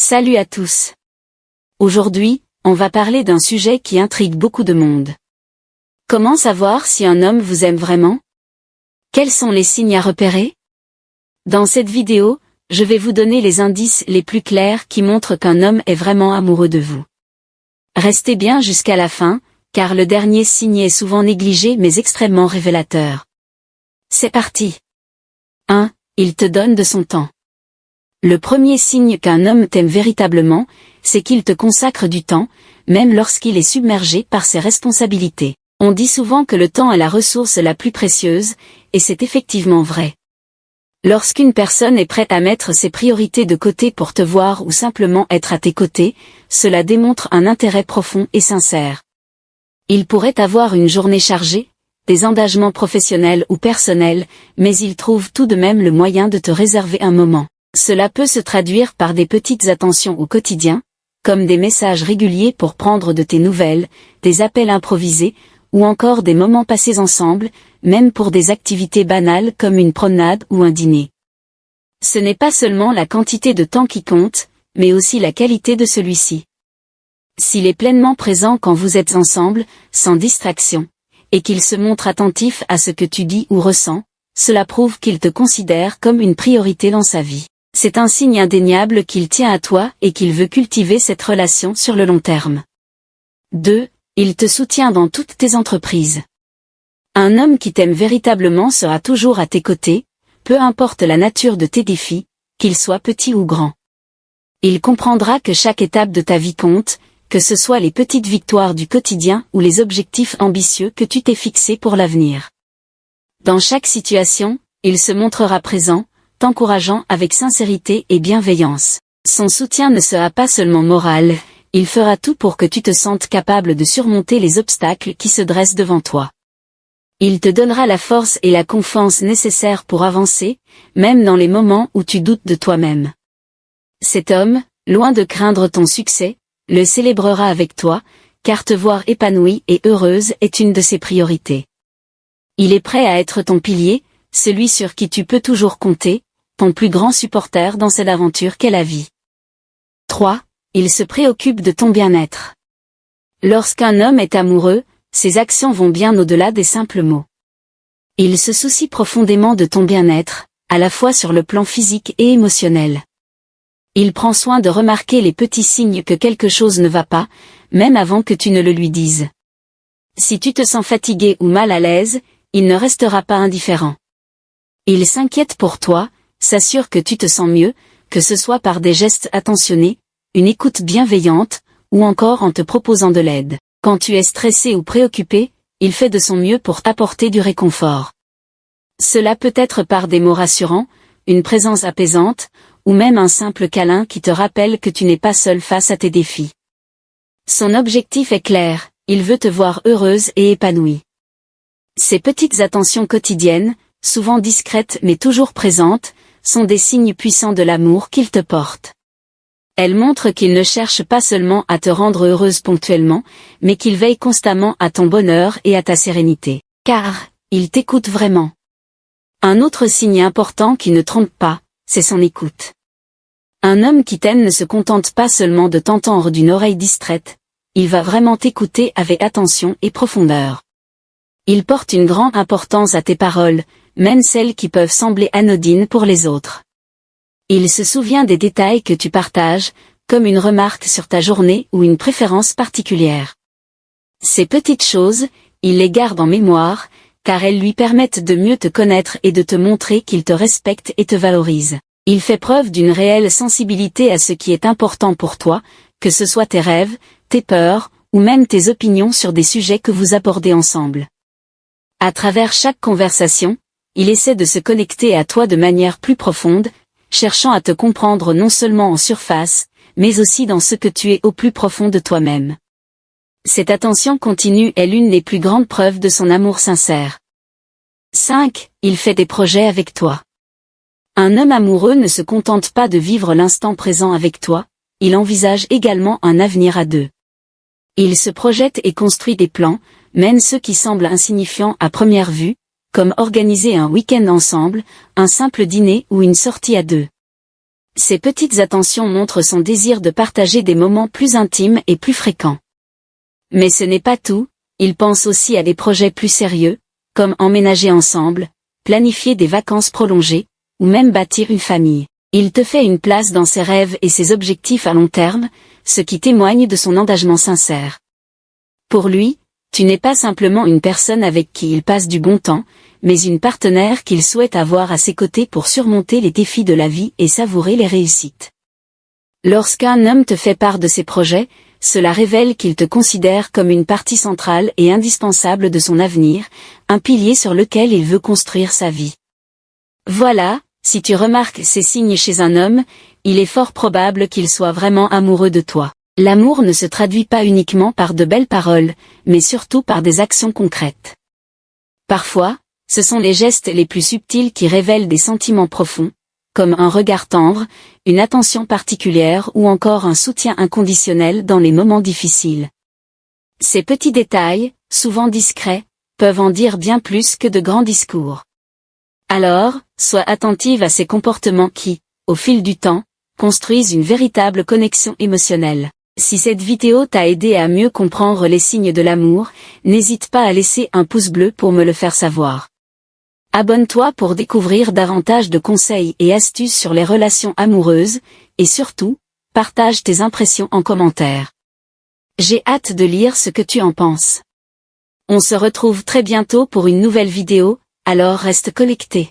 Salut à tous. Aujourd'hui, on va parler d'un sujet qui intrigue beaucoup de monde. Comment savoir si un homme vous aime vraiment? Quels sont les signes à repérer? Dans cette vidéo, je vais vous donner les indices les plus clairs qui montrent qu'un homme est vraiment amoureux de vous. Restez bien jusqu'à la fin, car le dernier signe est souvent négligé mais extrêmement révélateur. C'est parti. 1. Il te donne de son temps. Le premier signe qu'un homme t'aime véritablement, c'est qu'il te consacre du temps, même lorsqu'il est submergé par ses responsabilités. On dit souvent que le temps est la ressource la plus précieuse, et c'est effectivement vrai. Lorsqu'une personne est prête à mettre ses priorités de côté pour te voir ou simplement être à tes côtés, cela démontre un intérêt profond et sincère. Il pourrait avoir une journée chargée, des engagements professionnels ou personnels, mais il trouve tout de même le moyen de te réserver un moment. Cela peut se traduire par des petites attentions au quotidien, comme des messages réguliers pour prendre de tes nouvelles, des appels improvisés, ou encore des moments passés ensemble, même pour des activités banales comme une promenade ou un dîner. Ce n'est pas seulement la quantité de temps qui compte, mais aussi la qualité de celui-ci. S'il est pleinement présent quand vous êtes ensemble, sans distraction, et qu'il se montre attentif à ce que tu dis ou ressens, cela prouve qu'il te considère comme une priorité dans sa vie. C'est un signe indéniable qu'il tient à toi et qu'il veut cultiver cette relation sur le long terme. 2. Il te soutient dans toutes tes entreprises. Un homme qui t'aime véritablement sera toujours à tes côtés, peu importe la nature de tes défis, qu'ils soient petits ou grands. Il comprendra que chaque étape de ta vie compte, que ce soit les petites victoires du quotidien ou les objectifs ambitieux que tu t'es fixés pour l'avenir. Dans chaque situation, il se montrera présent, t'encourageant avec sincérité et bienveillance. Son soutien ne sera pas seulement moral, il fera tout pour que tu te sentes capable de surmonter les obstacles qui se dressent devant toi. Il te donnera la force et la confiance nécessaires pour avancer, même dans les moments où tu doutes de toi-même. Cet homme, loin de craindre ton succès, le célébrera avec toi, car te voir épanouie et heureuse est une de ses priorités. Il est prêt à être ton pilier, celui sur qui tu peux toujours compter, ton plus grand supporter dans cette aventure qu'est la vie. 3. Il se préoccupe de ton bien-être. Lorsqu'un homme est amoureux, ses actions vont bien au-delà des simples mots. Il se soucie profondément de ton bien-être, à la fois sur le plan physique et émotionnel. Il prend soin de remarquer les petits signes que quelque chose ne va pas, même avant que tu ne le lui dises. Si tu te sens fatigué ou mal à l'aise, il ne restera pas indifférent. Il s'inquiète pour toi, s'assure que tu te sens mieux, que ce soit par des gestes attentionnés, une écoute bienveillante, ou encore en te proposant de l'aide. Quand tu es stressé ou préoccupé, il fait de son mieux pour t'apporter du réconfort. Cela peut être par des mots rassurants, une présence apaisante, ou même un simple câlin qui te rappelle que tu n'es pas seul face à tes défis. Son objectif est clair, il veut te voir heureuse et épanouie. Ces petites attentions quotidiennes, souvent discrètes mais toujours présentes, sont des signes puissants de l'amour qu'il te porte. Elles montrent qu'il ne cherche pas seulement à te rendre heureuse ponctuellement, mais qu'il veille constamment à ton bonheur et à ta sérénité. Car, il t'écoute vraiment. Un autre signe important qui ne trompe pas, c'est son écoute. Un homme qui t'aime ne se contente pas seulement de t'entendre d'une oreille distraite, il va vraiment t'écouter avec attention et profondeur. Il porte une grande importance à tes paroles, même celles qui peuvent sembler anodines pour les autres. Il se souvient des détails que tu partages, comme une remarque sur ta journée ou une préférence particulière. Ces petites choses, il les garde en mémoire, car elles lui permettent de mieux te connaître et de te montrer qu'il te respecte et te valorise. Il fait preuve d'une réelle sensibilité à ce qui est important pour toi, que ce soit tes rêves, tes peurs, ou même tes opinions sur des sujets que vous abordez ensemble. À travers chaque conversation, il essaie de se connecter à toi de manière plus profonde, cherchant à te comprendre non seulement en surface, mais aussi dans ce que tu es au plus profond de toi-même. Cette attention continue est l'une des plus grandes preuves de son amour sincère. 5. Il fait des projets avec toi. Un homme amoureux ne se contente pas de vivre l'instant présent avec toi, il envisage également un avenir à deux. Il se projette et construit des plans, même ceux qui semblent insignifiants à première vue, comme organiser un week-end ensemble, un simple dîner ou une sortie à deux. Ces petites attentions montrent son désir de partager des moments plus intimes et plus fréquents. Mais ce n'est pas tout, il pense aussi à des projets plus sérieux, comme emménager ensemble, planifier des vacances prolongées, ou même bâtir une famille. Il te fait une place dans ses rêves et ses objectifs à long terme, ce qui témoigne de son engagement sincère. Pour lui, tu n'es pas simplement une personne avec qui il passe du bon temps, mais une partenaire qu'il souhaite avoir à ses côtés pour surmonter les défis de la vie et savourer les réussites. Lorsqu'un homme te fait part de ses projets, cela révèle qu'il te considère comme une partie centrale et indispensable de son avenir, un pilier sur lequel il veut construire sa vie. Voilà, si tu remarques ces signes chez un homme, il est fort probable qu'il soit vraiment amoureux de toi. L'amour ne se traduit pas uniquement par de belles paroles, mais surtout par des actions concrètes. Parfois, ce sont les gestes les plus subtils qui révèlent des sentiments profonds, comme un regard tendre, une attention particulière ou encore un soutien inconditionnel dans les moments difficiles. Ces petits détails, souvent discrets, peuvent en dire bien plus que de grands discours. Alors, sois attentive à ces comportements qui, au fil du temps, construisent une véritable connexion émotionnelle. Si cette vidéo t'a aidé à mieux comprendre les signes de l'amour, n'hésite pas à laisser un pouce bleu pour me le faire savoir. Abonne-toi pour découvrir davantage de conseils et astuces sur les relations amoureuses, et surtout, partage tes impressions en commentaire. J'ai hâte de lire ce que tu en penses. On se retrouve très bientôt pour une nouvelle vidéo, alors reste connecté.